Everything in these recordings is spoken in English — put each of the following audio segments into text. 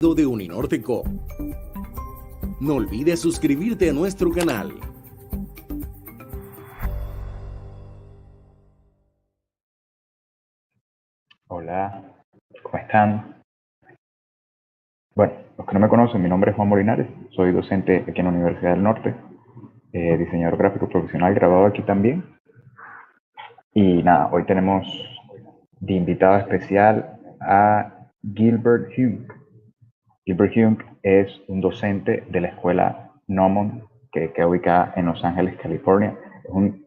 de Uninorteco. No olvides suscribirte a nuestro canal. Hola, ¿cómo están? Bueno, los que no me conocen, mi nombre es Juan Molinares, soy docente aquí en la Universidad del Norte, diseñador gráfico profesional, graduado aquí también. Y nada, hoy tenemos de invitado especial a Gilbert Hung. Gilbert Hung es un docente de la escuela Gnomon, que queda ubicada en Los Ángeles, California. Es un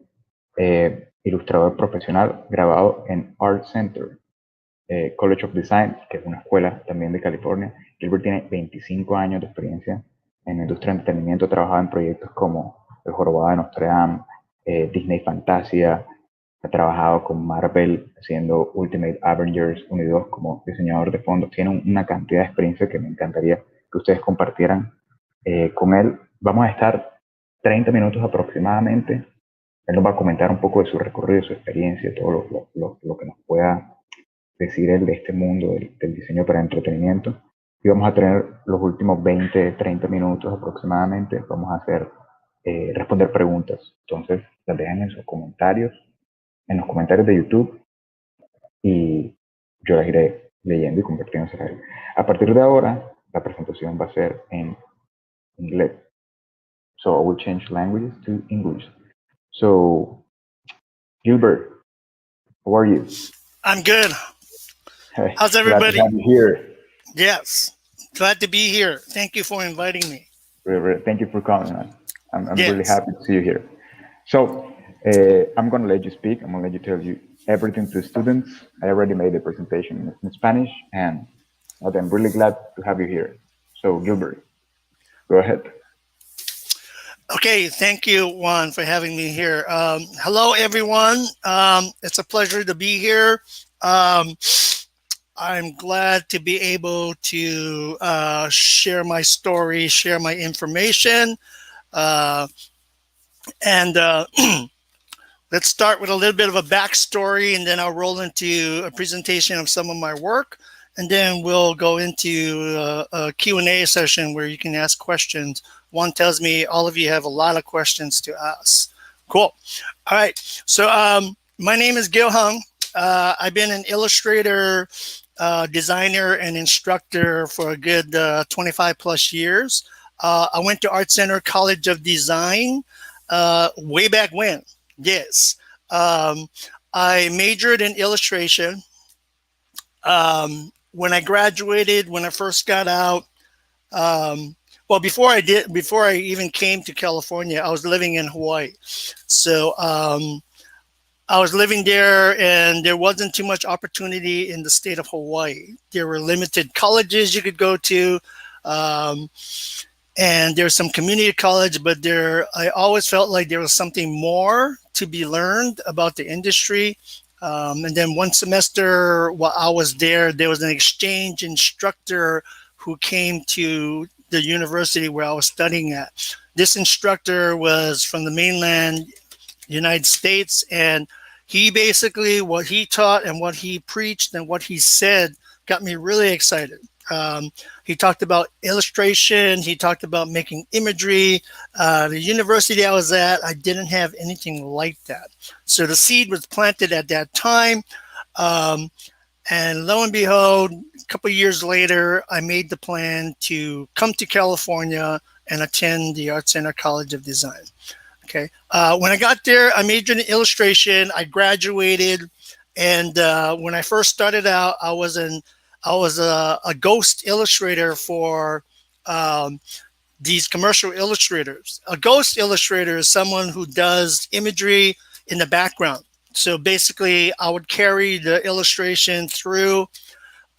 ilustrador profesional graduado en Art Center, College of Design, que es una escuela también de California. Gilbert tiene 25 años de experiencia en la industria de entretenimiento, ha trabajado en proyectos como El Jorobado de Nuestra, Disney Fantasia, ha trabajado con Marvel haciendo Ultimate Avengers 1 y 2 como diseñador de fondos. Tiene una cantidad de experiencia que me encantaría que ustedes compartieran con él. Vamos a estar 30 minutos aproximadamente. Él nos va a comentar un poco de su recorrido, su experiencia, todo lo que nos pueda decir él de este mundo del diseño para entretenimiento. Y vamos a tener los últimos 20, 30 minutos aproximadamente. Vamos a hacer responder preguntas. Entonces, las dejan en sus comentarios, en los comentarios de YouTube, y yo las iré leyendo y compartiendo. A partir de ahora, la presentación va a ser en inglés. So I will change languages to English. So, Gilbert, how are you? I'm good. How's everybody? Glad to have you here. Yes, glad to be here. Thank you for inviting me. Thank you for coming, man. I'm Yes. really happy to see you here. So I'm going to let you speak. I'm going to let you tell you everything to students. I already made the presentation in Spanish, and I'm really glad to have you here. So Gilbert, go ahead. Okay, thank you, Juan, for having me here. Hello, everyone. It's a pleasure to be here. I'm glad to be able to share my story, share my information. Let's start with a little bit of a backstory, and then I'll roll into a presentation of some of my work. And then we'll go into a Q&A session where you can ask questions. Juan tells me all of you have a lot of questions to ask. Cool. All right. So my name is Gil Hung. I've been an illustrator, designer, and instructor for a good 25 plus years. I went to Art Center College of Design way back when. Yes. I majored in illustration. When I graduated, when I first got out, before I even came to California, I was living in Hawaii. So I was living there, and there wasn't too much opportunity in the state of Hawaii. There were limited colleges you could go to, and there's some community college, but I always felt like there was something more to be learned about the industry. And then one semester while I was there was an exchange instructor who came to the university where I was studying at. This instructor was from the mainland United States, and he basically, what he taught and what he preached and what he said got me really excited. He talked about illustration. He talked about making imagery. The university I was at, I didn't have anything like that. So the seed was planted at that time. And lo and behold, a couple of years later, I made the plan to come to California and attend the Art Center College of Design. Okay. When I got there, I majored in illustration. I graduated. And when I first started out, I was a ghost illustrator for these commercial illustrators. A ghost illustrator is someone who does imagery in the background. So basically, I would carry the illustration through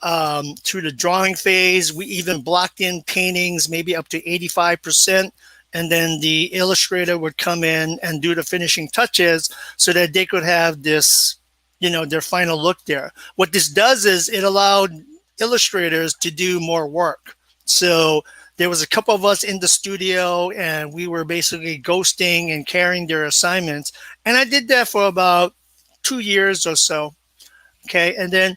the drawing phase. We even blocked in paintings, maybe up to 85%. And then the illustrator would come in and do the finishing touches so that they could have this, their final look there. What this does is it allowed illustrators to do more work. So there was a couple of us in the studio, and we were basically ghosting and carrying their assignments. And I did that for about 2 years or so. Okay. And then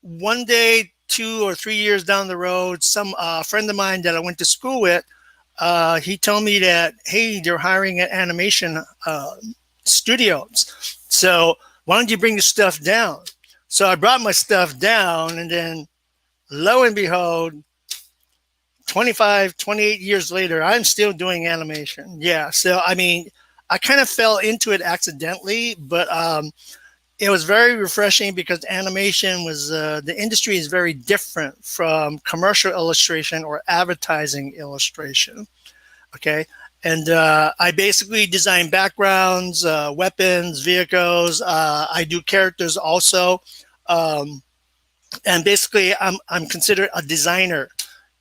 one day 2 or 3 years down the road, some friend of mine that I went to school with, he told me that, hey, they're hiring at animation studios. So why don't you bring your stuff down? So I brought my stuff down, and then lo and behold, 25, 28 years later, I'm still doing animation. Yeah. So, I mean, I kind of fell into it accidentally, but it was very refreshing because animation was, the industry is very different from commercial illustration or advertising illustration. Okay. And I basically design backgrounds, weapons, vehicles. I do characters also. And basically, I'm considered a designer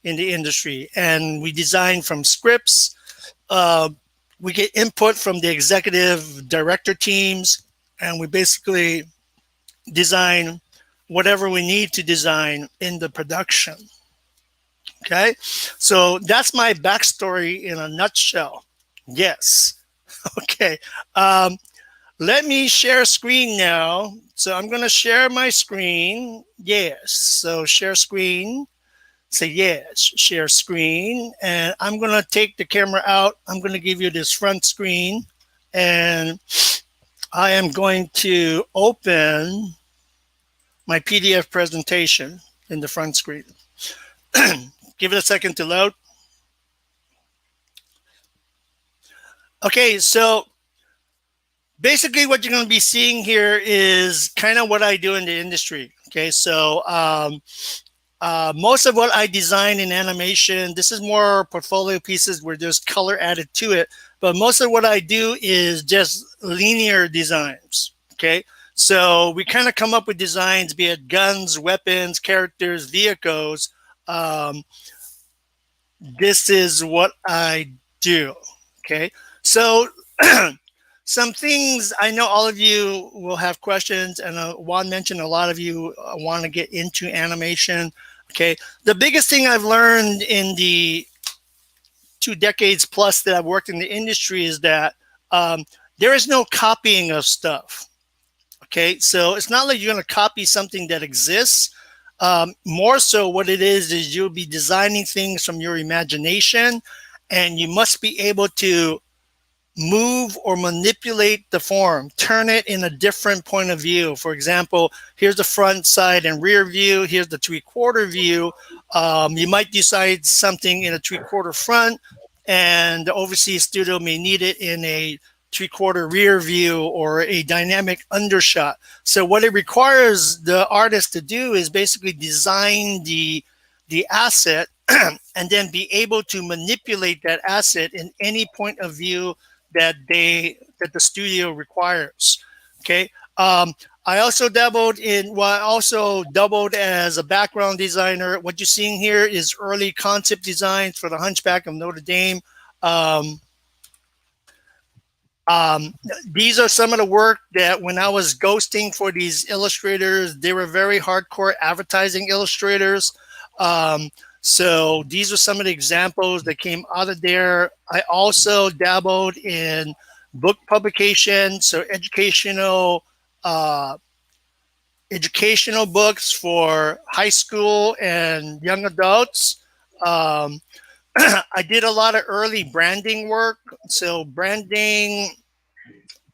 in the industry. And we design from scripts. We get input from the executive director teams. And we basically design whatever we need to design in the production. Okay, so that's my backstory in a nutshell. Yes. Okay. Let me share screen now. So I'm going to share my screen. Yes. So share screen. Say yes. Share screen. And I'm going to take the camera out. I'm going to give you this front screen. And I am going to open my PDF presentation in the front screen. Give it a second to load. Okay, so basically what you're going to be seeing here is kind of what I do in the industry. Okay, so most of what I design in animation, this is more portfolio pieces where there's color added to it. But most of what I do is just linear designs. Okay, so we kind of come up with designs, be it guns, weapons, characters, vehicles. This is what I do. Okay, so some things, I know all of you will have questions, and Juan mentioned a lot of you want to get into animation. Okay, the biggest thing I've learned in the 2 decades plus that I've worked in the industry is that there is no copying of stuff. Okay, so it's not like you're going to copy something that exists. More so what it is you'll be designing things from your imagination, and you must be able to move or manipulate the form, turn it in a different point of view. For example, here's the front, side, and rear view. Here's the 3/4 view. You might decide something in a 3/4 front, and the overseas studio may need it in a 3/4 rear view or a dynamic undershot. So what it requires the artist to do is basically design the asset and then be able to manipulate that asset in any point of view that the studio requires. Okay. I also doubled as a background designer. What you're seeing here is early concept designs for the Hunchback of Notre Dame. These are some of the work that when I was ghosting for these illustrators, they were very hardcore advertising illustrators. So these are some of the examples that came out of there. I also dabbled in book publication, so educational books for high school and young adults. I did a lot of early branding work. So branding,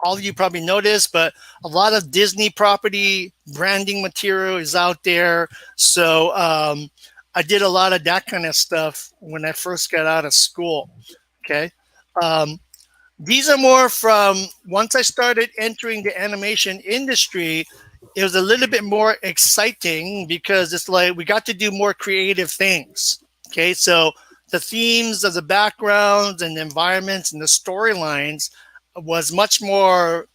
all of you probably know this, but a lot of Disney property branding material is out there. So I did a lot of that kind of stuff when I first got out of school. Okay. These are more from once I started entering the animation industry, it was a little bit more exciting because it's like we got to do more creative things. Okay. So the themes of the backgrounds and the environments and the storylines was much more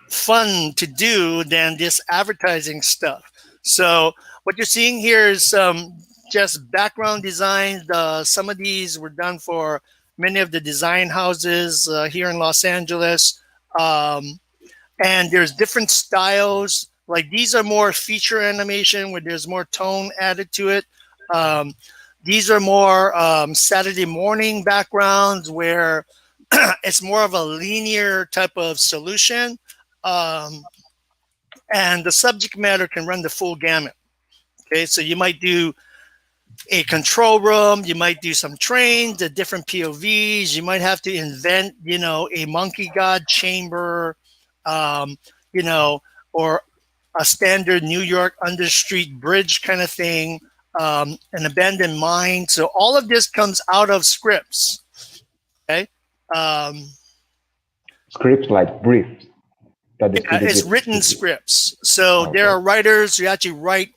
fun to do than this advertising stuff. So what you're seeing here is just background designs. Some of these were done for many of the design houses here in Los Angeles. And there's different styles. Like these are more feature animation where there's more tone added to it. These are more Saturday morning backgrounds where it's more of a linear type of solution. And the subject matter can run the full gamut. Okay, so you might do a control room, you might do some trains, the different POVs, you might have to invent, a monkey god chamber, or a standard New York understreet bridge kind of thing, an abandoned mine. So all of this comes out of scripts. Okay. Scripts like briefs that the studio It's gives written to you. scripts. So Okay. there are writers who actually write.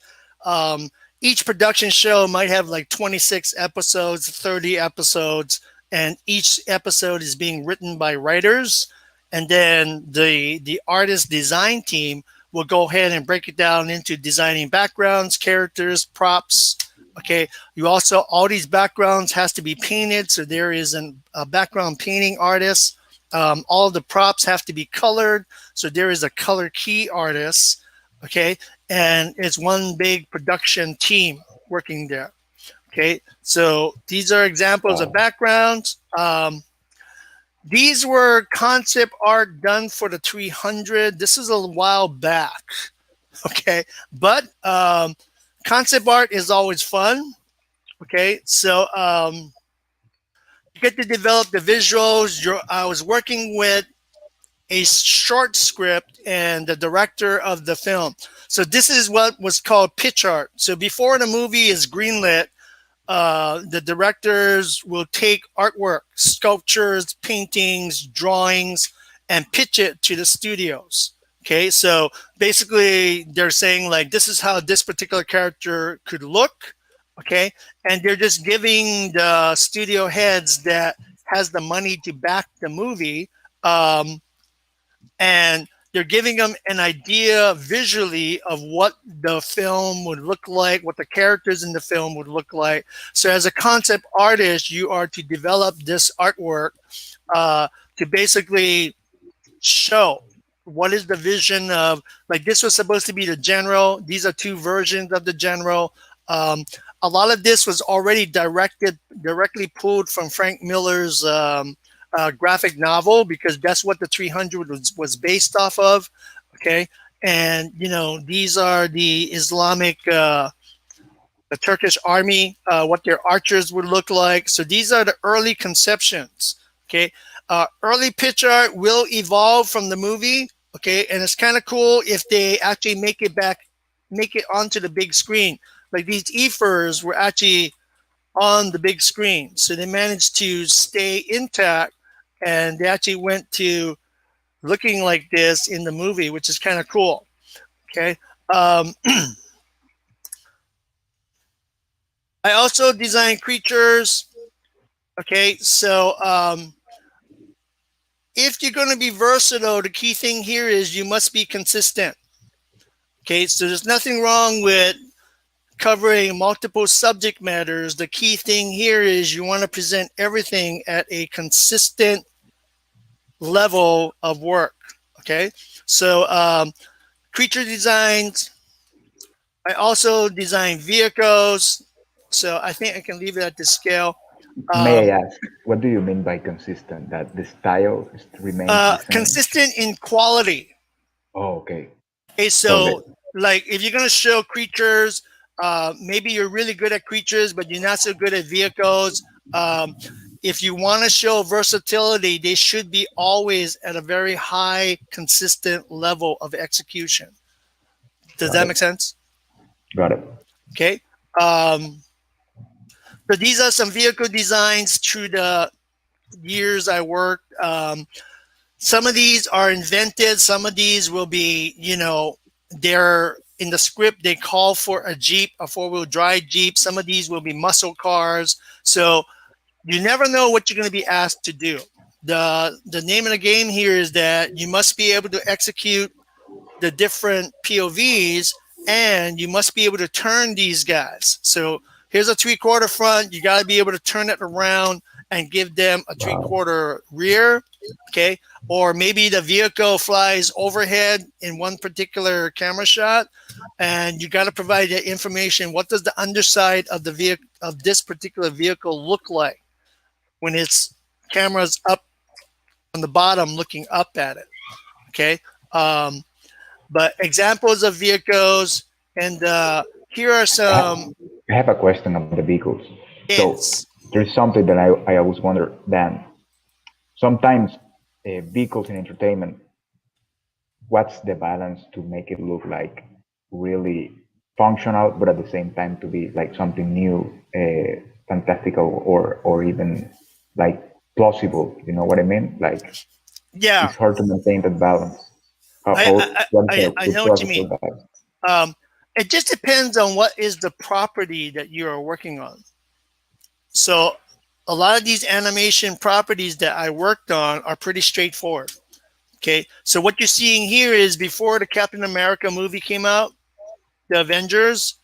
Each production show might have like 26 episodes, 30 episodes, and each episode is being written by writers. And then the artist design team will go ahead and break it down into designing backgrounds, characters, props. Okay. All these backgrounds has to be painted. So there is a background painting artist. All of the props have to be colored. So there is a color key artist. Okay. And it's one big production team working there. Okay. So these are examples of backgrounds. These were concept art done for the 300. This is a while back. Okay. But concept art is always fun. Okay. So you get to develop the visuals. I was working with a short script and the director of the film. So this is what was called pitch art. So before the movie is greenlit, the directors will take artwork, sculptures, paintings, drawings, and pitch it to the studios. Okay, so basically they're saying like, this is how this particular character could look. Okay, and they're just giving the studio heads that has the money to back the movie, and they're giving them an idea visually of what the film would look like, what the characters in the film would look like. So as a concept artist, you are to develop this artwork to basically show what is the vision of, like, this was supposed to be the general. These are two versions of the general. A lot of this was already directly pulled from Frank Miller's graphic novel, because that's what the 300 was based off of. Okay. And, these are the Islamic, the Turkish army, what their archers would look like. So these are the early conceptions. Okay. Early pitch art will evolve from the movie. Okay. And it's kind of cool if they actually make it onto the big screen. Like these ethers were actually on the big screen. So they managed to stay intact, and they actually went to looking like this in the movie, which is kind of cool. Okay. I also design creatures. Okay. So if you're going to be versatile, the key thing here is you must be consistent. Okay. So there's nothing wrong with covering multiple subject matters. The key thing here is you want to present everything at a consistent level of work. Okay. So creature designs. I also design vehicles. So I think I can leave it at this scale. May I ask, what do you mean by consistent? That the style remains the same? Consistent in quality. Oh, okay. Okay, so like if you're going to show creatures, maybe you're really good at creatures, but you're not so good at vehicles. If you want to show versatility, they should be always at a very high, consistent level of execution. Does that make sense? Got it. Okay. So these are some vehicle designs through the years I worked. Some of these are invented. Some of these will be, they're in the script. They call for a Jeep, a four-wheel drive Jeep. Some of these will be muscle cars. So you never know what you're going to be asked to do. The name of the game here is that you must be able to execute the different POVs, and you must be able to turn these guys. So here's a 3/4 front. You got to be able to turn it around and give them a 3/4 rear. Okay. Or maybe the vehicle flies overhead in one particular camera shot, and you got to provide that information. What does the underside of the vehicle, of this particular vehicle, look like when its camera's up on the bottom looking up at it? Okay. But examples of vehicles, and here are some. I have a question about the vehicles. So Yes. there's something that I always wonder. Then sometimes vehicles in entertainment, what's the balance to make it look like really functional, but at the same time to be like something new, fantastical, or even like plausible? You know what I mean? Like Yeah, it's hard to maintain that balance. I The know what you process mean. of that? It just depends on what is the property that you are working on. So a lot of these animation properties that I worked on are pretty straightforward. Okay, so what you're seeing here is before the Captain America movie came out, the Avengers.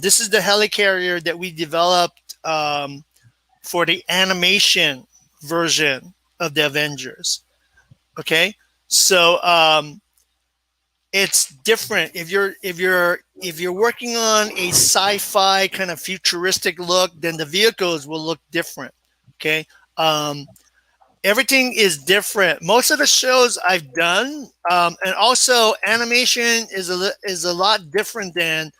This is the helicarrier that we developed for the animation version of the Avengers. Okay, so it's different if you're working on a sci-fi kind of futuristic look, then the vehicles will look different. Okay, everything is different. Most of the shows I've done, and also animation is a lot different than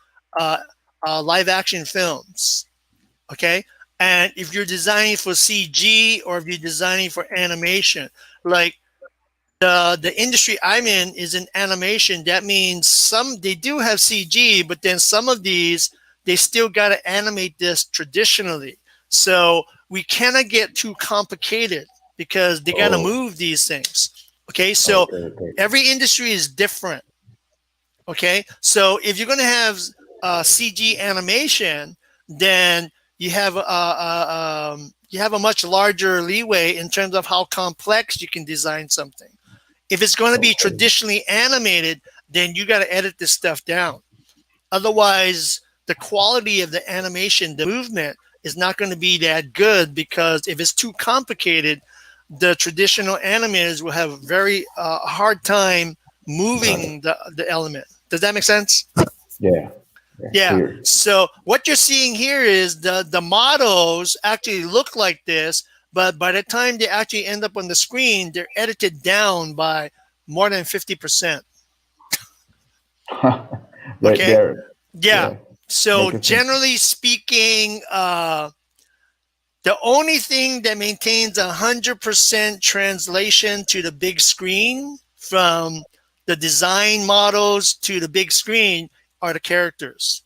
live action films. Okay, and if you're designing for CG or if you're designing for animation, like the industry I'm in is in animation. That means they do have CG, but then some of these they still got to animate this traditionally. So we cannot get too complicated because they got to Oh, move these things. Okay, so okay, okay. every industry is different. Okay, so if you're going to have CG animation, then you have a much larger leeway in terms of how complex you can design something. If it's going to be Okay. traditionally animated, then you got to edit this stuff down. Otherwise, the quality of the animation, the movement is not going to be that good because if it's too complicated, the traditional animators will have a very hard time Got it. moving the element. Does that make sense? Yeah, yeah, Yeah. clear. So what you're seeing here is the models actually look like this, but by the time they actually end up on the screen, they're edited down by more than 50%. Okay. They're Yeah. yeah, So make it seem. generally speaking, the only thing that maintains 100% translation to the big screen from the design models to the big screen are the characters.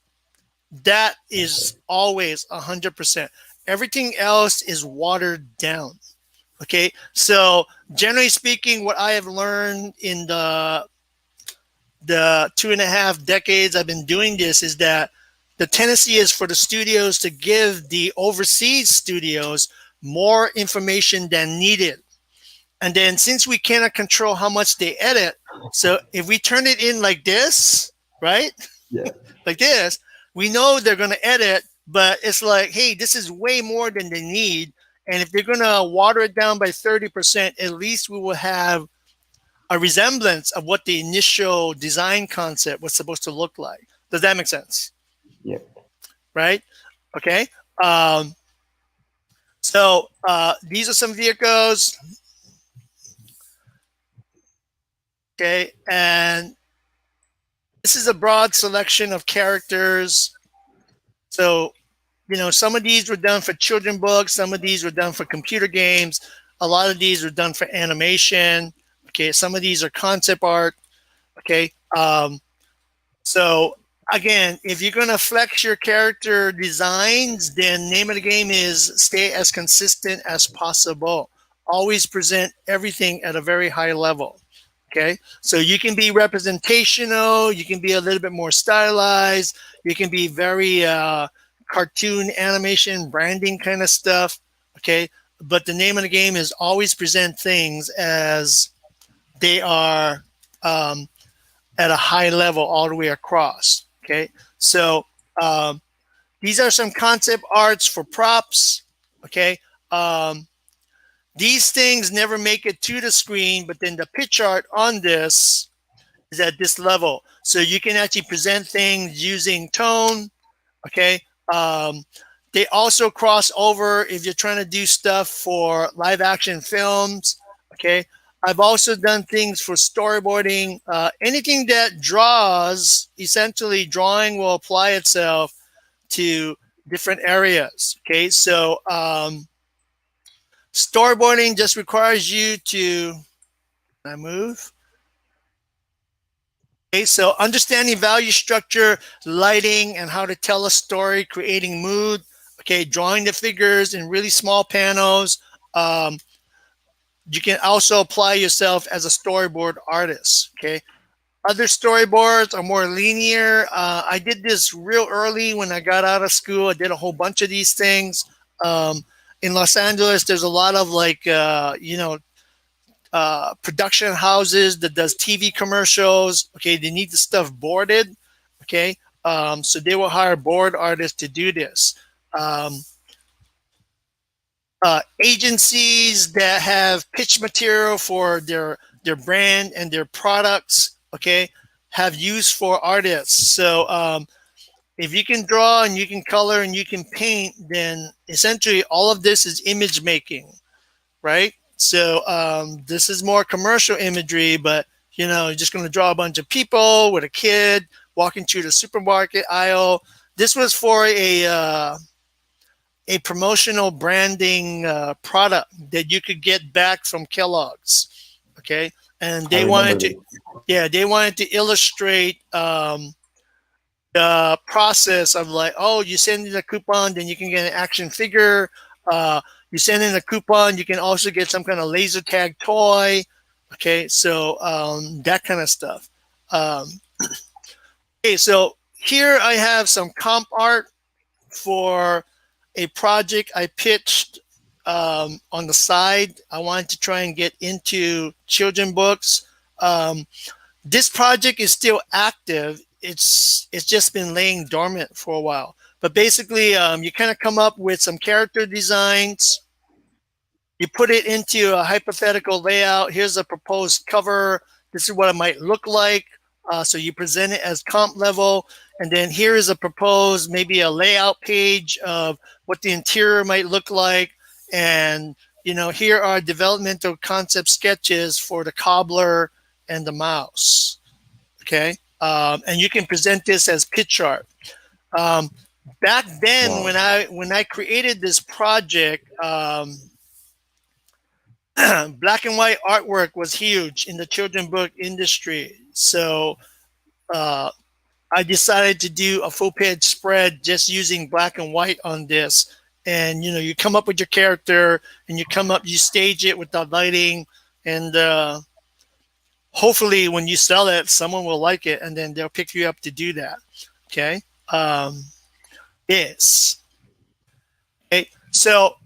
That is always 100%. Everything else is watered down. Okay. So generally speaking, what I have learned in the 2.5 decades I've been doing this is that the tendency is for the studios to give the overseas studios more information than needed. And then since we cannot control how much they edit, so if we turn it in like this, right? Yeah. Like this, we know they're going to edit, but it's like, hey, this is way more than they need. And if they're going to water it down by 30%, at least we will have a resemblance of what the initial design concept was supposed to look like. Does that make sense? Yeah. Right? Okay. Um, so these are some vehicles. Okay. And this is a broad selection of characters. So, some of these were done for children books. Some of these were done for computer games. A lot of these were done for animation. Okay. Some of these are concept art. Okay. So again, if you're going to flex your character designs, then name of the game is stay as consistent as possible. Always present everything at a very high level. Okay. So you can be representational. You can be a little bit more stylized. You can be very cartoon animation, branding kind of stuff. Okay. But the name of the game is always present things as they are at a high level all the way across. Okay. So these are some concept arts for props. Okay. These things never make it to the screen, but then the pitch art on this is at this level. So you can actually present things using tone. Okay. They also cross over if you're trying to do stuff for live action films. Okay. I've also done things for storyboarding. Anything that draws, essentially drawing will apply itself to different areas. Okay, so storyboarding just requires you to, can I move? Okay, so understanding value structure, lighting, and how to tell a story, creating mood. Okay, drawing the figures in really small panels. You can also apply yourself as a storyboard artist. Okay, other storyboards are more linear. I did this real early when I got out of school. I did a whole bunch of these things. In Los Angeles, there's a lot of like, production houses that does TV commercials. Okay, they need the stuff boarded. Okay, so they will hire board artists to do this. Agencies that have pitch material for their brand and their products, okay, have use for artists. So if you can draw and you can color and you can paint, then essentially all of this is image making, right? So this is more commercial imagery, but you're just going to draw a bunch of people with a kid walking through the supermarket aisle. This was for a promotional branding product that you could get back from Kellogg's. Okay, and they wanted to illustrate the process of like, oh, you send in a coupon, then you can get an action figure. You send in a coupon, you can also get some kind of laser tag toy. Okay, so that kind of stuff. Okay, so here I have some comp art for a project I pitched on the side. I wanted to try and get into children books. This project is still active. It's just been laying dormant for a while. But basically, you kind of come up with some character designs. You put it into a hypothetical layout. Here's a proposed cover. This is what it might look like. So you present it as comp level. And then here is a proposed, maybe a layout page of what the interior might look like. And, here are developmental concept sketches for the cobbler and the mouse. Okay. And you can present this as pitch art. Back then, when I created this project, black and white artwork was huge in the children's book industry. So I decided to do a full page spread just using black and white on this. And, you come up with your character and you stage it with the lighting, and hopefully when you sell it, someone will like it and then they'll pick you up to do that. Okay. Yes. Okay. So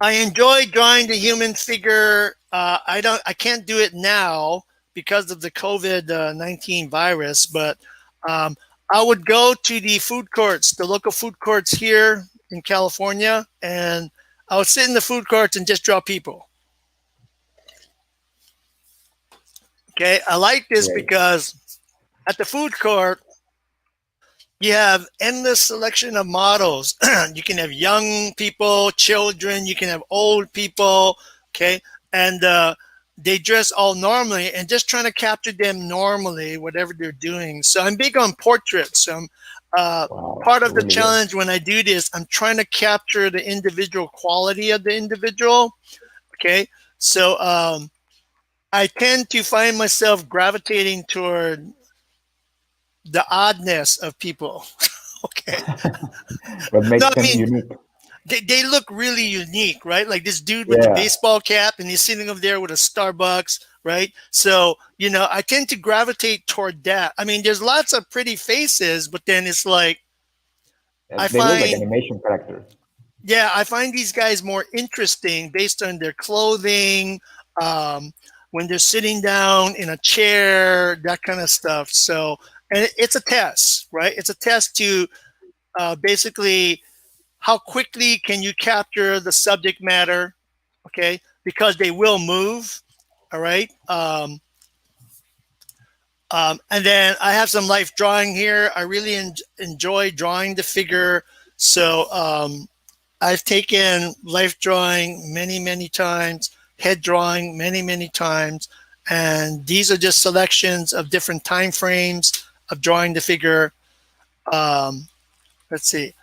I enjoy drawing the human figure. I can't do it now because of the COVID-19 virus, but I would go to the food courts, the local food courts here in California, and I would sit in the food courts and just draw people. Okay, I like this because at the food court, you have endless selection of models. You can have young people, children, you can have old people, okay? And they dress all normally, and just trying to capture them normally, whatever they're doing. So I'm big on portraits. Part of the challenge when I do this, I'm trying to capture the individual quality of the individual, okay? So I tend to find myself gravitating toward the oddness of people. Okay. What makes them unique? They look really unique, right? Like this dude with the baseball cap, and he's sitting over there with a Starbucks, right? So, I tend to gravitate toward that. I mean, there's lots of pretty faces, but then it's like, They look like animation characters. Yeah, I find these guys more interesting based on their clothing, when they're sitting down in a chair, that kind of stuff. So, and it's a test, right? It's a test to basically how quickly can you capture the subject matter, okay? Because they will move, all right? And then I have some life drawing here. I really enjoy drawing the figure. So I've taken life drawing many, many times. head drawing many, many times. And these are just selections of different time frames of drawing the figure. Let's see.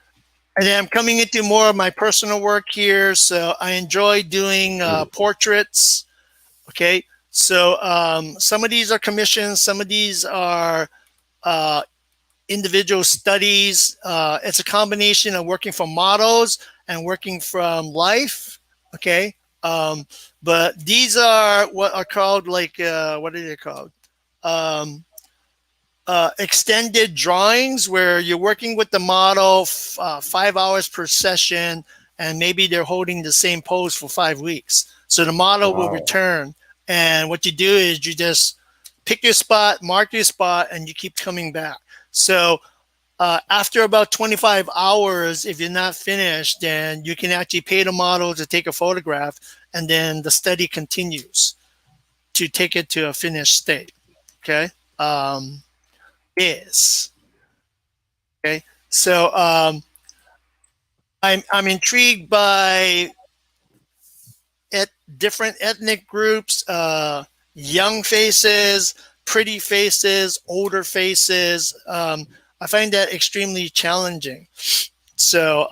And then I'm coming into more of my personal work here. So I enjoy doing portraits. Okay. So some of these are commissions. Some of these are individual studies. It's a combination of working from models and working from life. Okay. But these are what are called like, what are they called? Extended drawings where you're working with the model 5 hours per session, and maybe they're holding the same pose for 5 weeks. So the model will return, and what you do is you just pick your spot, mark your spot, and you keep coming back. So after about 25 hours, if you're not finished, then you can actually pay the model to take a photograph, and then the study continues to take it to a finished state. Okay. Is. Okay. So I'm intrigued by different ethnic groups, young faces, pretty faces, older faces. I find that extremely challenging. So,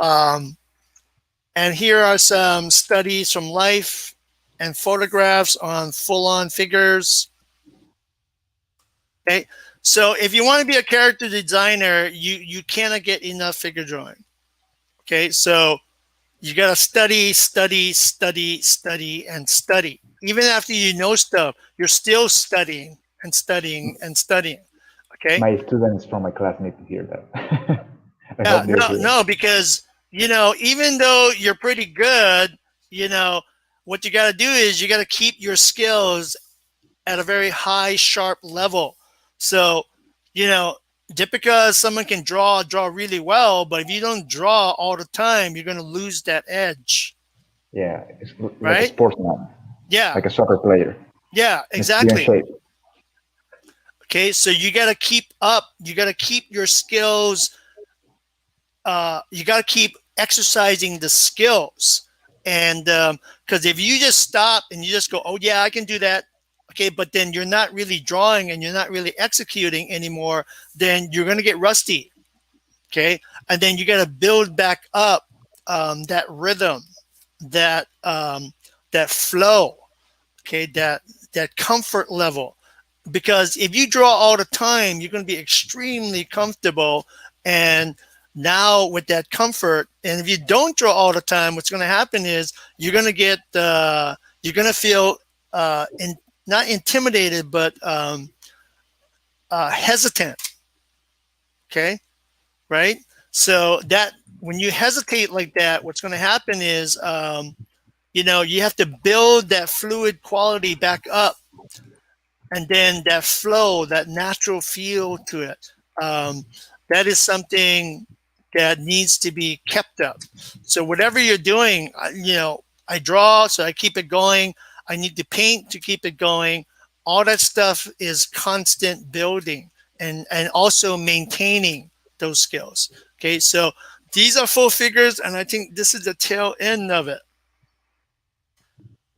and here are some studies from life and photographs on full-on figures. Okay. So if you want to be a character designer, you cannot get enough figure drawing. Okay. So you got to study, study, study, study, and study. Even after you know stuff, you're still studying and studying and studying. Okay. My students from my class need to hear that. I hope they hear. No, because, you know, even though you're pretty good, you know, what you got to do is you got to keep your skills at a very high, sharp level. So, you know, just because someone can draw really well, but if you don't draw all the time, you're going to lose that edge. Yeah, it's like right? a sportsman. Yeah. Like a soccer player. Yeah, exactly. Okay, so you got to keep up. You got to keep your skills. You got to keep exercising the skills. And because if you just stop and you just go, oh, yeah, I can do that. Okay, but then you're not really drawing and you're not really executing anymore, then you're going to get rusty. Okay, and then you got to build back up that rhythm, that flow, okay, that comfort level. Because if you draw all the time, you're going to be extremely comfortable. And now with that comfort, and if you don't draw all the time, what's going to happen is you're going to get, you're going to feel not intimidated, but hesitant. Okay, right? So that when you hesitate like that, what's going to happen is, you know, you have to build that fluid quality back up. And then that flow, that natural feel to it, that is something that needs to be kept up. So whatever you're doing, you know, I draw, so I keep it going. I need to paint to keep it going. All that stuff is constant building and also maintaining those skills. Okay, so these are full figures, and I think this is the tail end of it.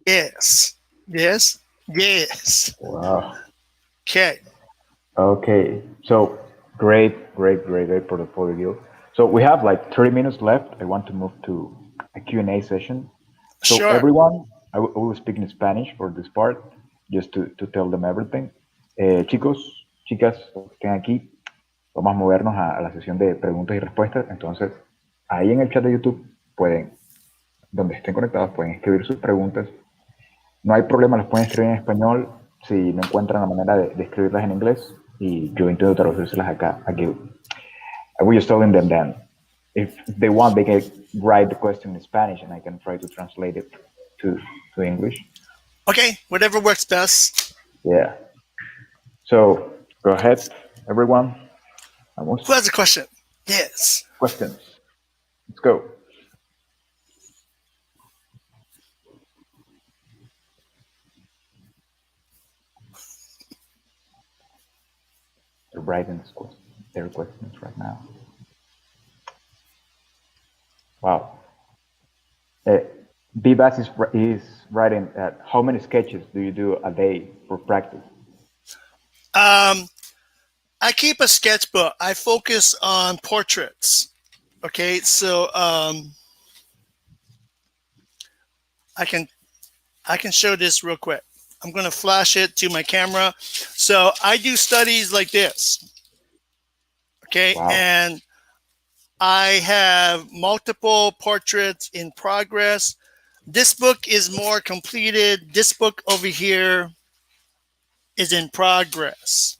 Yes, yes, yes. Wow. Okay. Okay. So great portfolio. So we have like 30 minutes left. I want to move to a Q&A session. So Sure. everyone, I will speak in Spanish for this part, just to tell them everything. Chicos, chicas, los que estén aquí, vamos a movernos a la sesión de preguntas y respuestas. Entonces, ahí en el chat de YouTube pueden, donde estén conectados, pueden escribir sus preguntas. No hay problema, las pueden escribir en español si no encuentran la manera de escribirlas en inglés, y yo intento traducírselas acá. Aquí. I will just tell them then, if they want, they can write the question in Spanish and I can try to translate it to English. Okay, whatever works best. Yeah. So go ahead, everyone. Vamos. Who has a question? Yes. Questions. Let's go. They're writing their questions right now. Wow. Vivas is writing how many sketches do you do a day for practice? I keep a sketchbook. I focus on portraits. Okay, so I can show this real quick. I'm going to flash it to my camera. So I do studies like this. Okay, Wow. and I have multiple portraits in progress. This book is more completed. This book over here is in progress.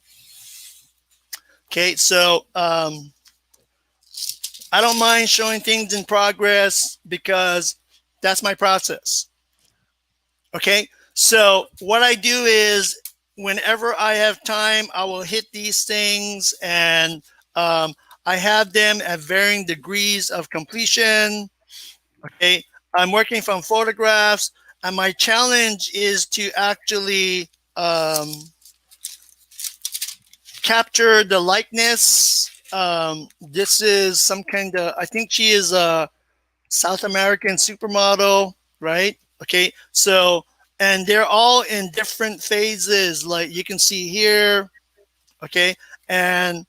Okay, so I don't mind showing things in progress because that's my process. Okay, so what I do is whenever I have time, I will hit these things, and I have them at varying degrees of completion. Okay, I'm working from photographs, and my challenge is to actually capture the likeness. This is some kind of, I think she is a South American supermodel, right? Okay, so, and they're all in different phases, like you can see here, okay? And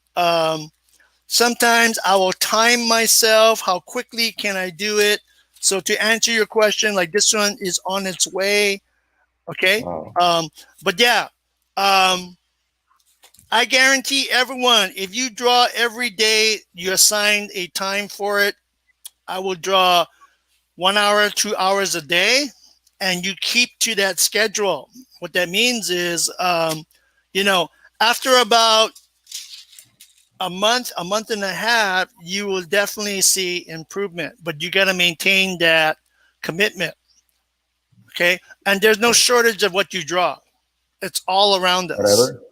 sometimes I will time myself, how quickly can I do it? So to answer your question, like this one is on its way, okay? Wow. But yeah, I guarantee everyone, if you draw every day, you assign a time for it. I will draw 1 hour, 2 hours a day, and you keep to that schedule. What that means is, you know, after about a month and a half, you will definitely see improvement, but you got to maintain that commitment. Okay. And there's no shortage of what you draw. It's all around us. Whatever.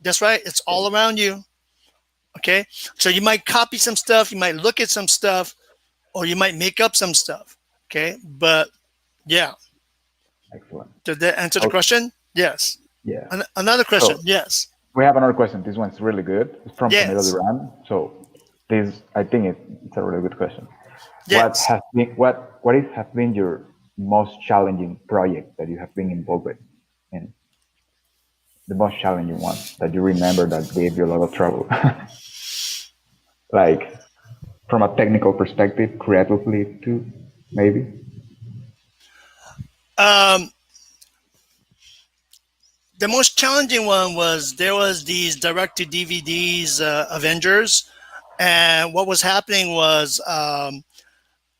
That's right. It's all around you. Okay. So you might copy some stuff, you might look at some stuff, or you might make up some stuff. Okay. But yeah. Excellent. Did that answer the question? Yes. Yeah. Another question. So, yes. We have another question. This one's really good. It's from Yes. Camilo Duran. So this, I think it's a really good question. Yes. What has been your most challenging project that you have been involved in? The most challenging one that you remember that gave you a lot of trouble? Like from a technical perspective, creatively too, maybe? The most challenging one was there was these direct to DVDs Avengers, and what was happening was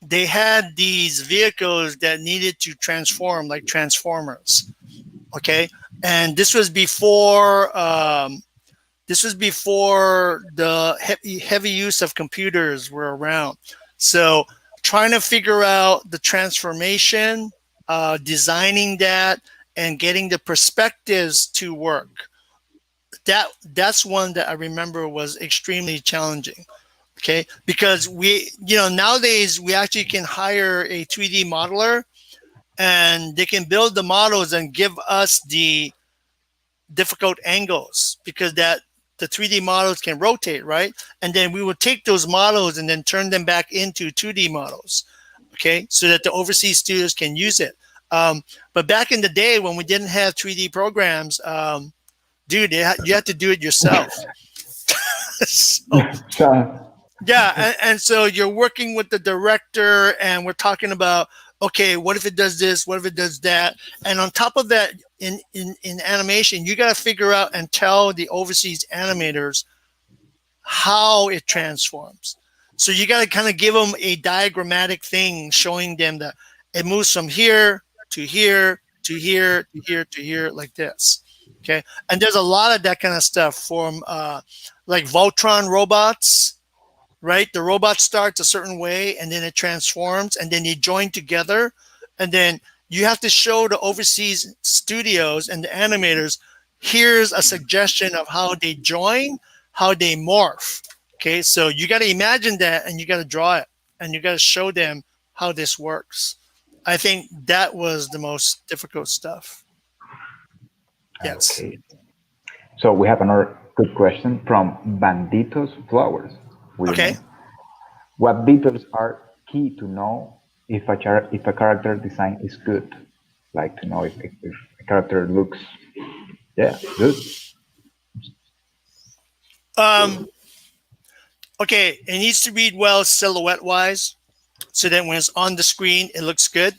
they had these vehicles that needed to transform, like Transformers. Okay, and this was before the heavy use of computers were around. So trying to figure out the transformation, designing that, and getting the perspectives to work. That's one that I remember was extremely challenging. Okay, because nowadays we actually can hire a 3D modeler, and they can build the models and give us the difficult angles, because the 3D models can rotate, right? And then we would take those models and then turn them back into 2D models, okay, so that the overseas studios can use it. But back in the day when we didn't have 3D programs, dude, you had to do it yourself. Yeah, and so you're working with the director, and we're talking about, okay, what if it does this? What if it does that? And on top of that, in animation, you got to figure out and tell the overseas animators how it transforms. So you got to kind of give them a diagrammatic thing showing them that it moves from here to here to here to here to here like this. Okay, and there's a lot of that kind of stuff from like Voltron robots. Right, the robot starts a certain way, and then it transforms, and then they join together, and then you have to show the overseas studios and the animators, here's a suggestion of how they join, how they morph. Okay, so you got to imagine that, and you got to draw it, and you got to show them how this works. I think that was the most difficult stuff. Yes. Okay. So we have another good question from Banditos Flowers. Okay. What details are key to know if a character design is good, like to know if a character looks, good. Okay, it needs to read well silhouette-wise, so that when it's on the screen, it looks good.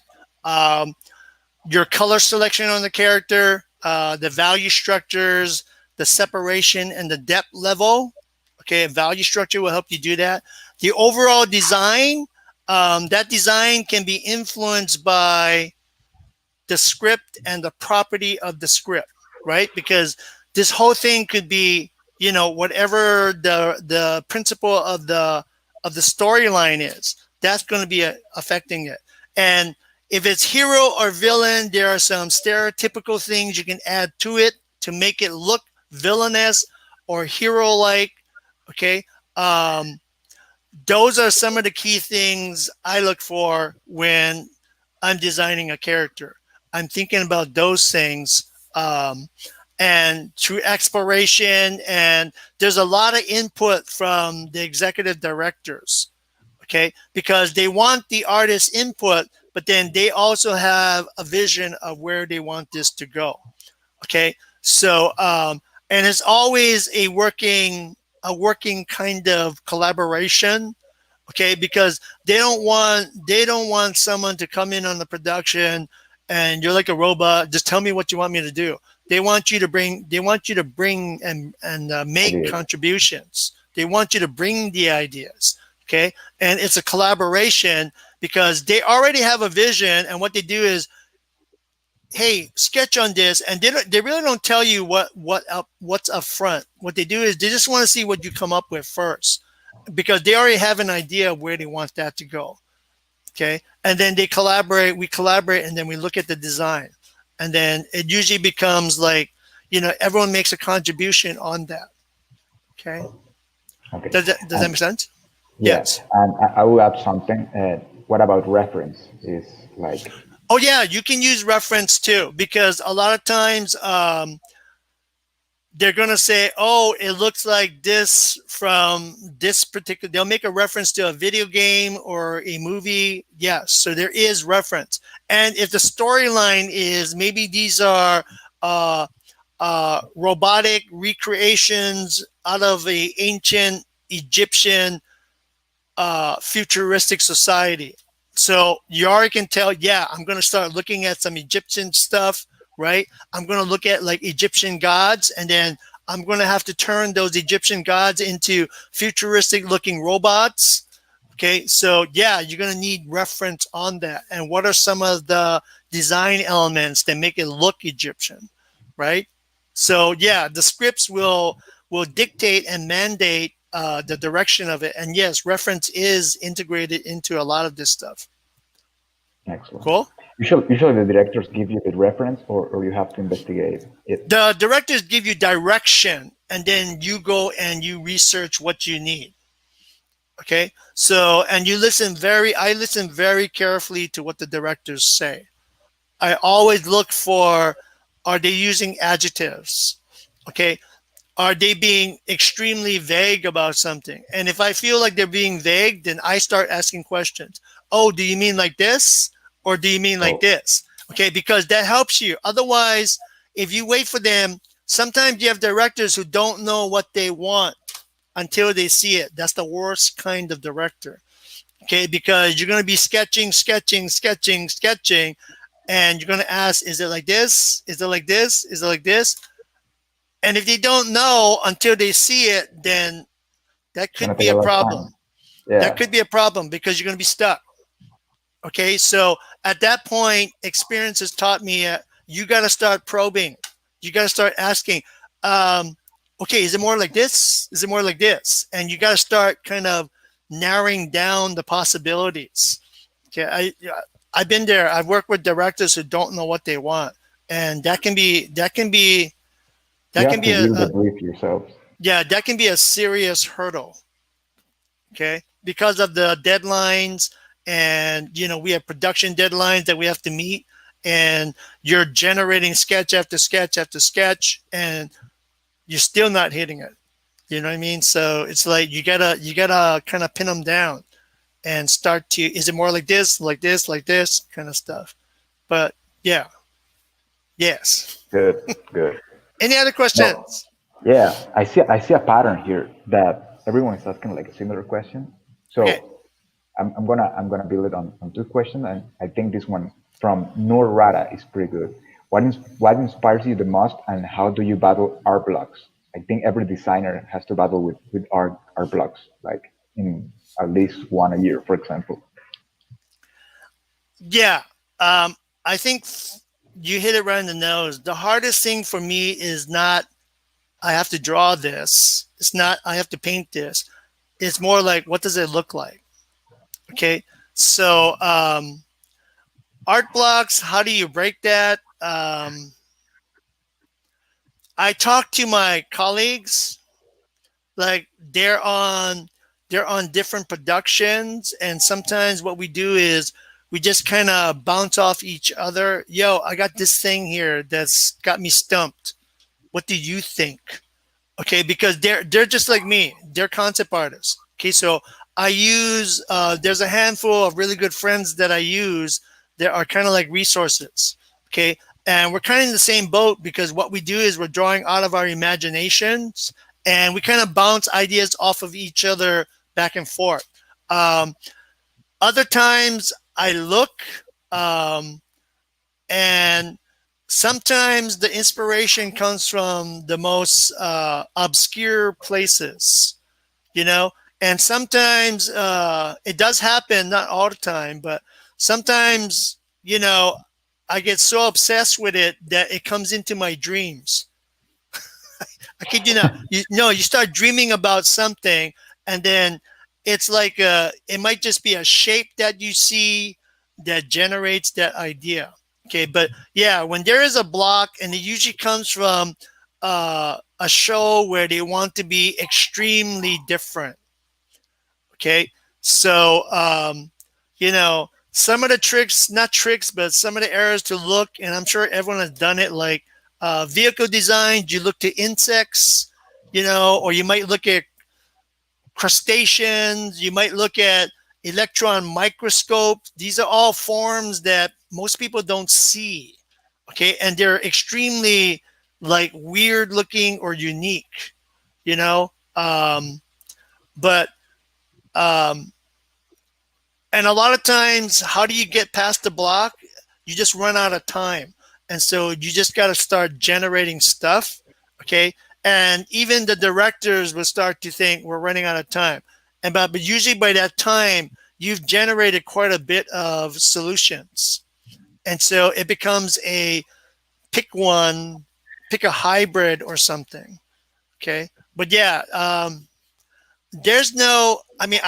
Your color selection on the character, the value structures, the separation, and the depth level. Okay, a value structure will help you do that. The overall design, that design can be influenced by the script and the property of the script, right? Because this whole thing could be, whatever the principle of the storyline is, that's going to be affecting it. And if it's hero or villain, there are some stereotypical things you can add to it to make it look villainous or hero-like. Okay, those are some of the key things I look for when I'm designing a character. I'm thinking about those things, and through exploration, and there's a lot of input from the executive directors, okay, because they want the artist's input, but then they also have a vision of where they want this to go. Okay, so and it's always a working kind of collaboration. Okay, because they don't want someone to come in on the production and you're like a robot. Just tell me what you want me to do. They want you to bring and make contributions. They want you to bring the ideas. Okay, and it's a collaboration because they already have a vision, and what they do is, hey, sketch on this, and they really don't tell you what's up front. What they do is they just want to see what you come up with first, because they already have an idea of where they want that to go. Okay, and then we collaborate, and then we look at the design, and then it usually becomes like, everyone makes a contribution on that. Okay, does that make sense? Yes. And I will add something. What about reference? Is like. Oh yeah, you can use reference too, because a lot of times they're going to say, oh, it looks like this from this particular, they'll make a reference to a video game or a movie. Yes, so there is reference. And if the storyline is, maybe these are robotic recreations out of an ancient Egyptian futuristic society. So you already can tell, I'm going to start looking at some Egyptian stuff, right? I'm going to look at like Egyptian gods, and then I'm going to have to turn those Egyptian gods into futuristic looking robots. Okay, so you're going to need reference on that. And what are some of the design elements that make it look Egyptian, right? So the scripts will dictate and mandate the direction of it. And yes, reference is integrated into a lot of this stuff. Excellent. Cool. Usually the directors give you the reference, or you have to investigate it. The directors give you direction, and then you go and you research what you need. Okay. So, and I listen very carefully to what the directors say. I always look for, are they using adjectives? Okay. Are they being extremely vague about something? And if I feel like they're being vague, then I start asking questions. Oh, do you mean like this? Or do you mean like this? Okay, because that helps you. Otherwise, if you wait for them, sometimes you have directors who don't know what they want until they see it. That's the worst kind of director. Okay, because you're going to be sketching, and you're going to ask, is it like this? Is it like this? Is it like this? And if they don't know until they see it, then that could be a problem. That could be a problem because you're going to be stuck. Okay, so at that point, experience has taught me you got to start probing. You got to start asking, okay, is it more like this? Is it more like this? And you got to start kind of narrowing down the possibilities. Okay, I've been there. I've worked with directors who don't know what they want, and that can be a brief yourselves. Yeah, that can be a serious hurdle. Okay, because of the deadlines. And, we have production deadlines that we have to meet, and you're generating sketch after sketch after sketch, and you're still not hitting it. You know what I mean? So it's like, you gotta kind of pin them down and start to, is it more like this, like this, like this kind of stuff? But yeah, yes. Good, good. Any other No, questions? yeah, I see a pattern here that everyone is asking like a similar question. Okay. So I'm gonna build it on two questions, and I think this one from Noor Rada is pretty good. What inspires you the most, and how do you battle art blocks? I think every designer has to battle with art blocks, like in at least one a year, for example. Yeah. I think you hit it right in the nose. The hardest thing for me is not, I have to draw this. It's not, I have to paint this. It's more like, what does it look like? Okay. So, art blocks, how do you break that? I talk to my colleagues, like they're on different productions, and sometimes what we do is we just kind of bounce off each other. Yo, I got this thing here that's got me stumped. What do you think? Okay, because they're just like me. They're concept artists. Okay, so I use there's a handful of really good friends that I use that are kind of like resources. Okay, and we're kind of in the same boat because what we do is we're drawing out of our imaginations, and we kind of bounce ideas off of each other back and forth. Um, Other times I look, um, and sometimes the inspiration comes from the most obscure places, you know, and sometimes it does happen, not all the time, but sometimes, I get so obsessed with it that it comes into my dreams. I kid you not. You start dreaming about something, and then it's like it might just be a shape that you see that generates that idea. Okay, but yeah, when there is a block, and it usually comes from a show where they want to be extremely different. Okay, so some of the tricks, not tricks, but some of the errors to look, and I'm sure everyone has done it, like vehicle design, you look to insects, or you might look at crustaceans, you might look at electron microscope. These are all forms that most people don't see. Okay, and they're extremely like weird looking or unique, you know. But and a lot of times, how do you get past the block? You just run out of time. And so you just got to start generating stuff. Okay. And even the directors will start to think we're running out of time. But usually by that time, you've generated quite a bit of solutions. And so it becomes a pick one, pick a hybrid or something. Okay. But yeah, I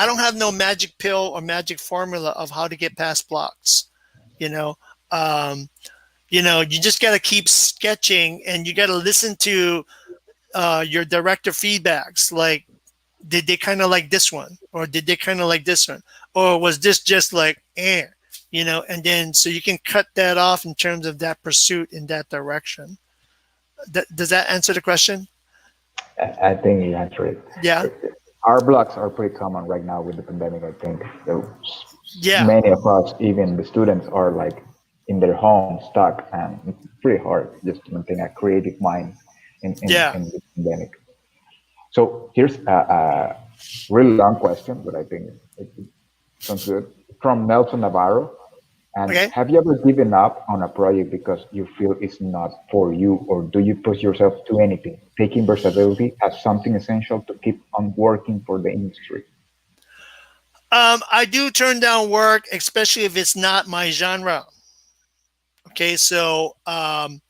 don't have no magic pill or magic formula of how to get past blocks. You know, you just got to keep sketching, and you got to listen to your director feedbacks. Like, did they kind of like this one, or did they kind of like this one, or was this just like and then so you can cut that off in terms of that pursuit in that direction. Does that answer the question? I think you answered it. Yeah. Our blocks are pretty common right now with the pandemic. I think so. Yeah. Many of us, even the students, are like in their home stuck, and it's pretty hard just to maintain a creative mind in the pandemic. So here's a really long question, but I think it sounds good. From Nelson Navarro. And Okay. have you ever given up on a project because you feel it's not for you, or do you push yourself to anything, taking versatility as something essential to keep on working for the industry? I do turn down work, especially if it's not my genre. Okay, so I'm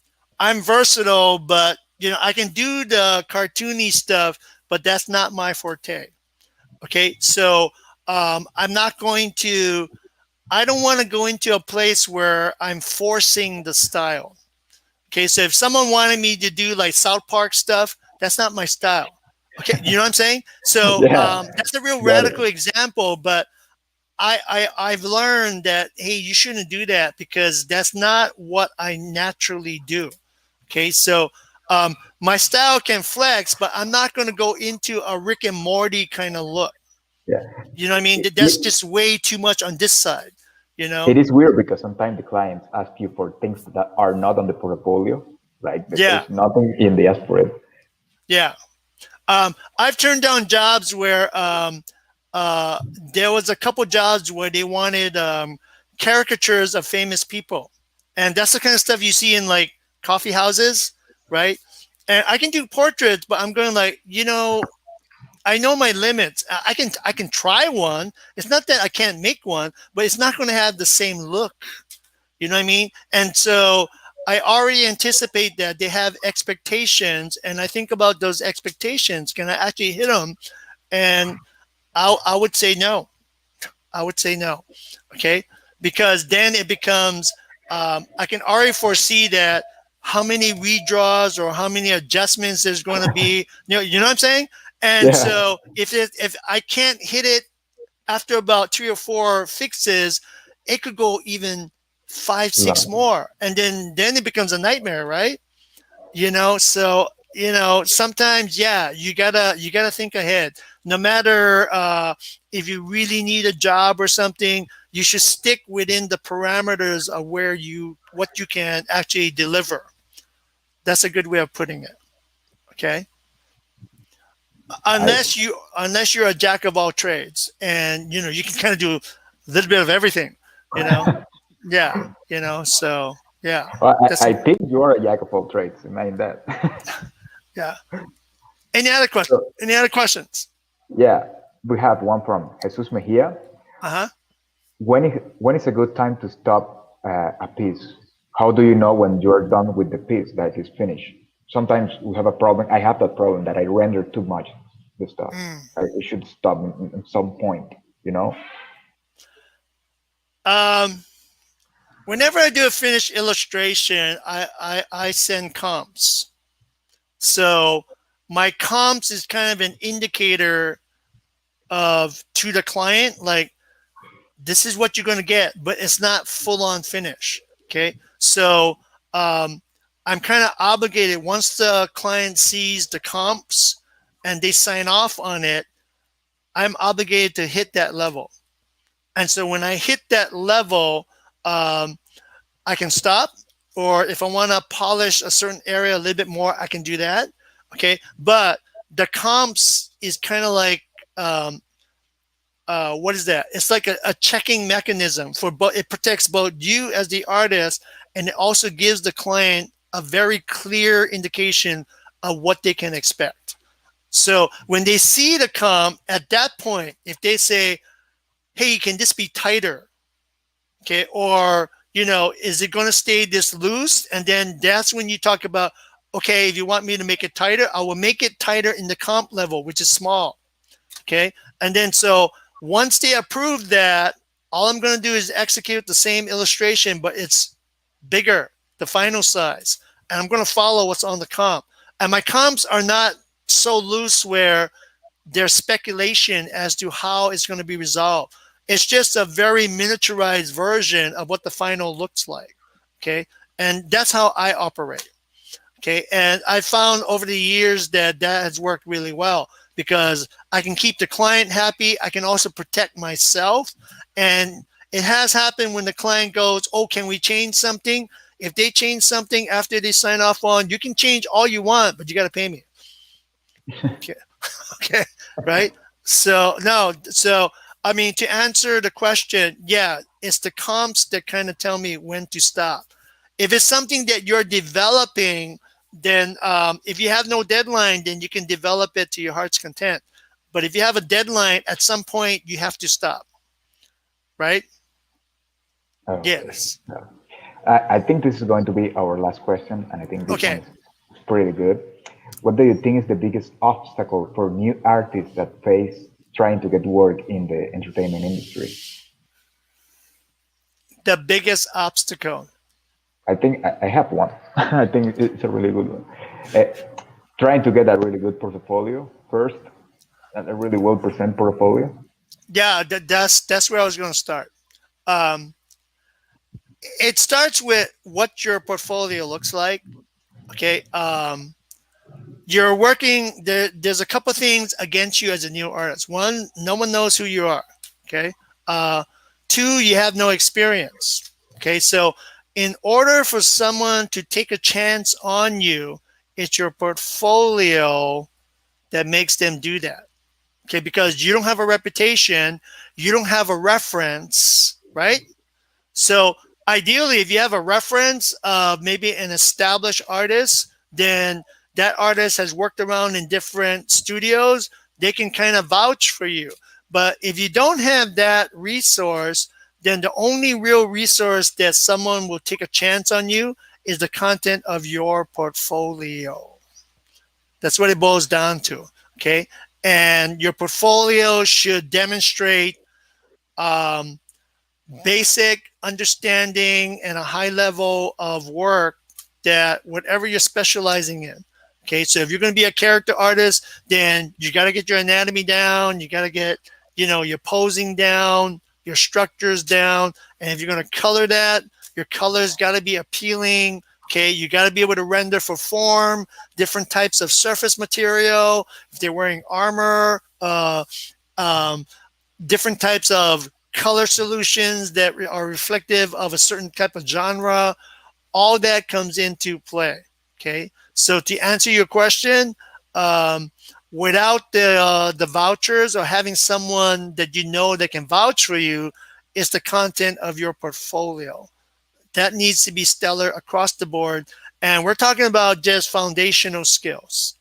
versatile, but I can do the cartoony stuff, but that's not my forte. Okay, so I'm not going to. I don't want to go into a place where I'm forcing the style. Okay, so if someone wanted me to do like South Park stuff, that's not my style. Okay, you know what I'm saying? So Yeah, that's a real got radical it. example, but I've learned that, hey, you shouldn't do that because that's not what I naturally do. Okay, so my style can flex, but I'm not going to go into a Rick and Morty kind of look. Yeah. You know what I mean? That's just way too much on this side, you know? It is weird because sometimes the clients ask you for things that are not on the portfolio, like Yeah. there's nothing in the ask for it. Yeah. I've turned down jobs where there was a couple jobs where they wanted caricatures of famous people. And that's the kind of stuff you see in like coffee houses, right? And I can do portraits, but I'm going like, you know, I know my limits. I can try one. It's not that I can't make one, but it's not going to have the same look. You know what I mean? And so I already anticipate that they have expectations, and I think about those expectations. Can I actually hit them? And I would say no. I would say no. Okay, because then it becomes I can already foresee that how many redraws or how many adjustments there's going to be. You know what I'm saying? And so if I can't hit it after about 3 or 4 fixes, it could go even 5, 6 more, and then it becomes a nightmare, right? You know, so you know sometimes, yeah, you gotta think ahead. No matter if you really need a job or something, you should stick within the parameters of what you can actually deliver. That's a good way of putting it. Okay. Unless you're a jack of all trades, and you know you can kind of do a little bit of everything, you know. Yeah, you know. So yeah. Well, I think you are a jack of all trades. Imagine that. Yeah. Any other questions? Any other questions? Yeah, we have one from Jesus Mejia. When is a good time to stop a piece? How do you know when you're done with the piece, that is finished? Sometimes we have a problem. I have that problem that I render too much the stuff. I should stop at some point, you know? Whenever I do a finished illustration, I send comps. So my comps is kind of an indicator to the client, like, this is what you're going to get, but it's not full on finish. Okay. So I'm kind of obligated, once the client sees the comps and they sign off on it, I'm obligated to hit that level. And so when I hit that level, I can stop, or if I want to polish a certain area a little bit more, I can do that. Okay. But the comps is kind of like, what is that? It's like a checking mechanism for both. It protects both you as the artist, and it also gives the client a very clear indication of what they can expect. So when they see the comp, at that point, if they say, hey, can this be tighter? Okay. Or, you know, is it going to stay this loose? And then that's when you talk about, okay, if you want me to make it tighter, I will make it tighter in the comp level, which is small. Okay. And then so once they approve that, all I'm going to do is execute the same illustration, but it's bigger, the final size. And I'm going to follow what's on the comp. And my comps are not so loose where there's speculation as to how it's going to be resolved. It's just a very miniaturized version of what the final looks like. Okay. And that's how I operate. Okay. And I found over the years that has worked really well, because I can keep the client happy. I can also protect myself. And it has happened when the client goes, oh, can we change something? If they change something after they sign off on, you can change all you want, but you got to pay me. Okay. Okay. Right. So, no. So, I mean, to answer the question, yeah, it's the comps that kind of tell me when to stop. If it's something that you're developing, then if you have no deadline, then you can develop it to your heart's content. But if you have a deadline, at some point you have to stop, right? Yes. I think this is going to be our last question, and I think this one is pretty good. What do you think is the biggest obstacle for new artists that face trying to get work in the entertainment industry? The biggest obstacle? I think I have one. I think it's a really good one. Trying to get a really good portfolio first, and a really well-presented portfolio. Yeah, that's where I was going to start. It starts with what your portfolio looks like. Okay. you're working there's a couple things against you as a new artist. One, no one knows who you are. Okay. Two, you have no experience. Okay. So in order for someone to take a chance on you, it's your portfolio that makes them do that. Okay. Because you don't have a reputation, you don't have a reference, right? So ideally, if you have a reference of maybe an established artist, then that artist has worked around in different studios. They can kind of vouch for you. But if you don't have that resource, then the only real resource that someone will take a chance on you is the content of your portfolio. That's what it boils down to. Okay. And your portfolio should demonstrate basic understanding and a high level of work that whatever you're specializing in. Okay, so if you're going to be a character artist, then you got to get your anatomy down, you got to get, your posing down, your structures down, and if you're going to color that, your colors got to be appealing. Okay, you got to be able to render for form, different types of surface material, if they're wearing armor, different types of color solutions that are reflective of a certain type of genre. All that comes into play. Okay, so to answer your question, without the vouchers or having someone that that can vouch for you, it's the content of your portfolio that needs to be stellar across the board. And we're talking about just foundational skills.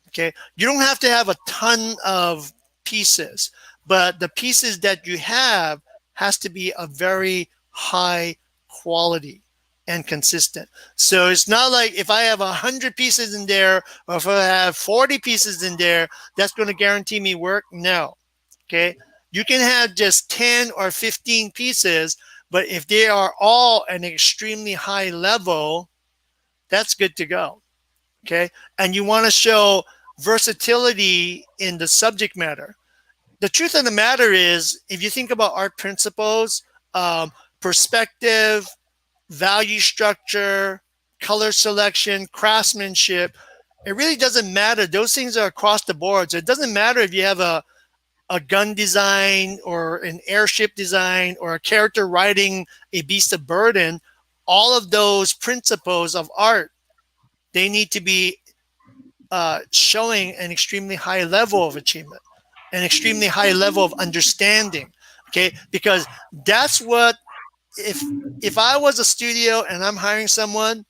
Okay, you don't have to have a ton of pieces, but the pieces that you have has to be a very high quality and consistent. So it's not like if I have 100 pieces in there, or if I have 40 pieces in there, that's going to guarantee me work. No. Okay. You can have just 10 or 15 pieces, but if they are all an extremely high level, that's good to go. Okay. And you want to show versatility in the subject matter. The truth of the matter is, if you think about art principles, perspective, value structure, color selection, craftsmanship, it really doesn't matter. Those things are across the board. So it doesn't matter if you have a gun design or an airship design or a character riding a beast of burden. All of those principles of art, they need to be showing an extremely high level of achievement, an extremely high level of understanding. Okay, because that's what, if I was a studio and I'm hiring someone,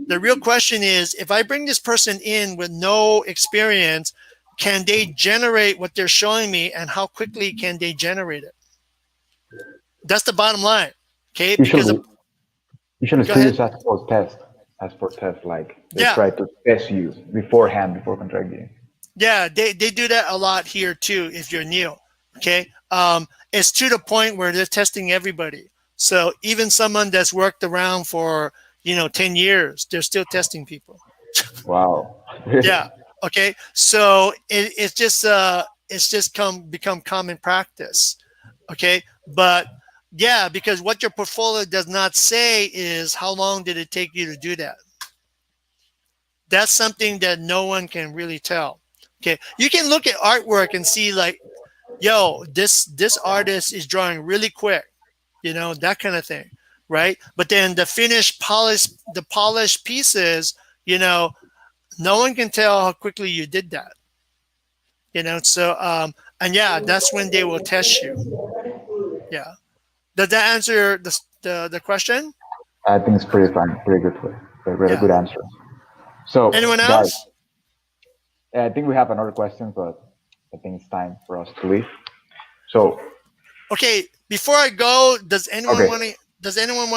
the real question is, if I bring this person in with no experience, can they generate what they're showing me, and how quickly can they generate it? That's the bottom line. Okay, because usually studios ask for test, like they try to test you beforehand before contracting you. Yeah, they do that a lot here too. If you're new, okay, it's to the point where they're testing everybody. So even someone that's worked around for 10 years, they're still testing people. Wow. Yeah. Okay. So it's just become common practice. Okay. But yeah, because what your portfolio does not say is how long did it take you to do that. That's something that no one can really tell. Okay. You can look at artwork and see like, yo, this artist is drawing really quick, that kind of thing. Right. But then the finished polished pieces, no one can tell how quickly you did that. So, and yeah, that's when they will test you. Yeah. Does that answer the question? I think it's pretty fine. Pretty good. Really good answer. So, anyone else? Guys, I think we have another question, but I think it's time for us to leave. So, okay, before I go, does anyone want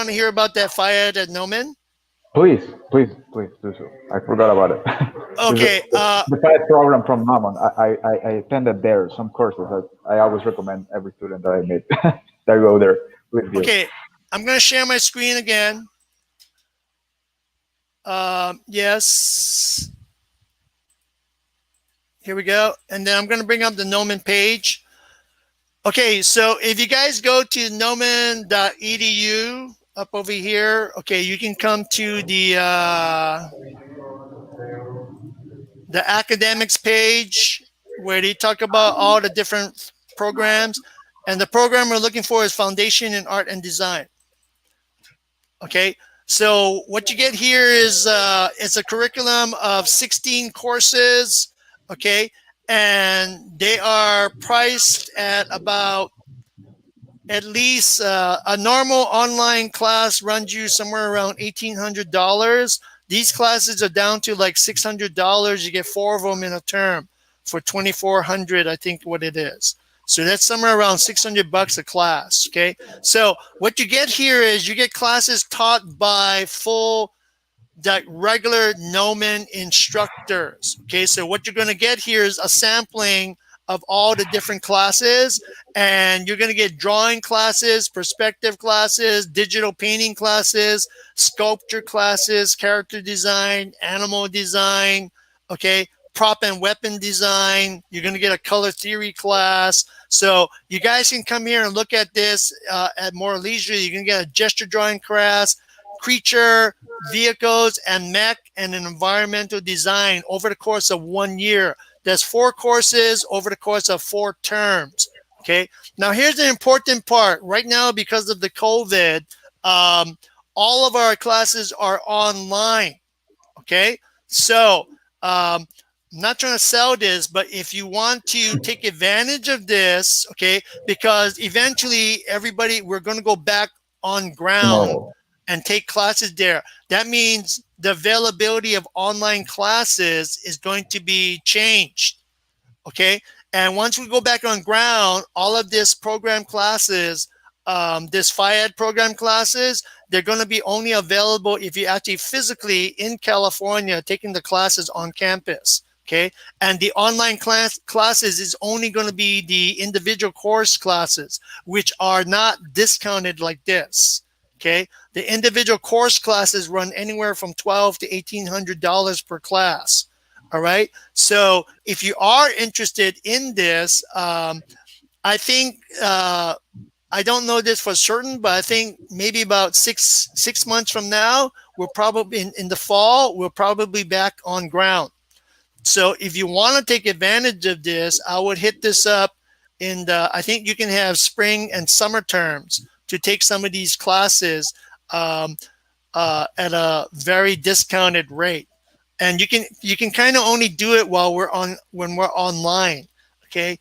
to hear about that fire at Gnomon? Please do so. I forgot about it. Okay. The fire program from Gnomon. I attended there some courses. I always recommend every student that I meet that go there with you. Okay, I'm going to share my screen again. Yes. Here we go. And then I'm going to bring up the Gnomon page. Okay, so if you guys go to gnomon.edu up over here, okay, you can come to the the academics page where they talk about all the different programs. And the program we're looking for is Foundation in Art and Design. Okay, so what you get here is it's a curriculum of 16 courses, okay, and they are priced at about at least a normal online class runs you somewhere around $1,800. These classes are down to like $600. You get 4 of them in a term for $2,400, I think what it is. So that's somewhere around $600 a class, okay? So what you get here is you get classes taught by full, regular Gnomon instructors, okay? So what you're gonna get here is a sampling of all the different classes, and you're gonna get drawing classes, perspective classes, digital painting classes, sculpture classes, character design, animal design, okay? Prop and weapon design. You're gonna get a color theory class. So you guys can come here and look at this at more leisure. You can get a gesture drawing class, creature, vehicles, and mech, and an environmental design over the course of 1 year. There's 4 courses over the course of 4 terms, okay? Now, here's the important part. Right now, because of the COVID, all of our classes are online, okay? So, I'm not trying to sell this, but if you want to take advantage of this, okay, because eventually we're going to go back on ground and take classes there. That means the availability of online classes is going to be changed, okay? And once we go back on ground, all of this program classes, this FIAD program classes, they're going to be only available if you're actually physically in California taking the classes on campus. Okay, and the online classes is only going to be the individual course classes, which are not discounted like this. Okay, the individual course classes run anywhere from $1,200 to $1,800 per class. All right, so if you are interested in this, I think I don't know this for certain, but I think maybe about six months from now, we're probably in the fall, we'll probably be back on ground. So if you want to take advantage of this, I would hit this up in I think you can have spring and summer terms to take some of these classes at a very discounted rate. And you can kind of only do it when we're online, okay?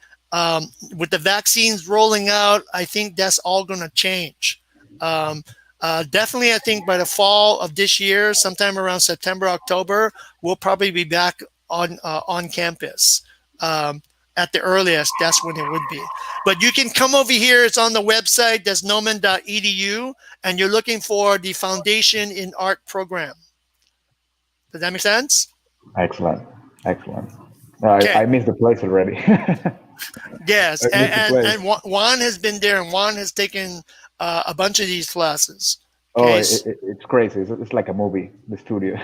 With the vaccines rolling out, I think that's all going to change. Definitely, I think by the fall of this year, sometime around September, October, we'll probably be back on campus. At the earliest, that's when it would be. But you can come over here. It's on the website. That's gnomon.edu, and you're looking for the Foundation in Art program. Does that make sense? Excellent. Okay. I missed the place already. Yes, and Juan has been there, and Juan has taken a bunch of these classes. Okay. Oh, it's crazy. It's like a movie, the studio.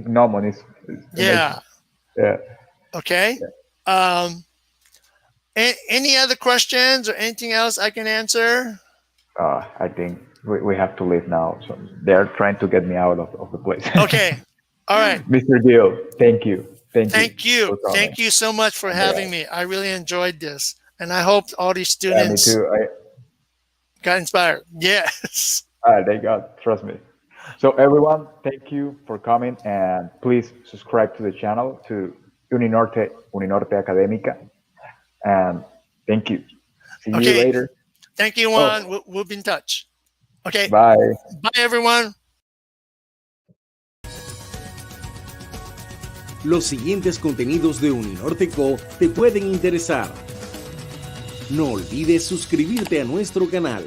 Gnomon is yeah. Yeah. Okay. Yeah. Any other questions or anything else I can answer? I think we have to leave now. So they're trying to get me out of the place. Okay. All right. Mr. Gil, thank you. Thank you so much for having me. I really enjoyed this. And I hope all these students me too. got inspired. Yes. They got, trust me. So everyone, thank you for coming, and please subscribe to the channel, to Uninorte Académica. And thank you. See you later. Thank you, Juan. We'll be in touch. Okay. Bye. Bye, everyone. Los siguientes contenidos de Uninorte Co te pueden interesar. No olvides suscribirte a nuestro canal.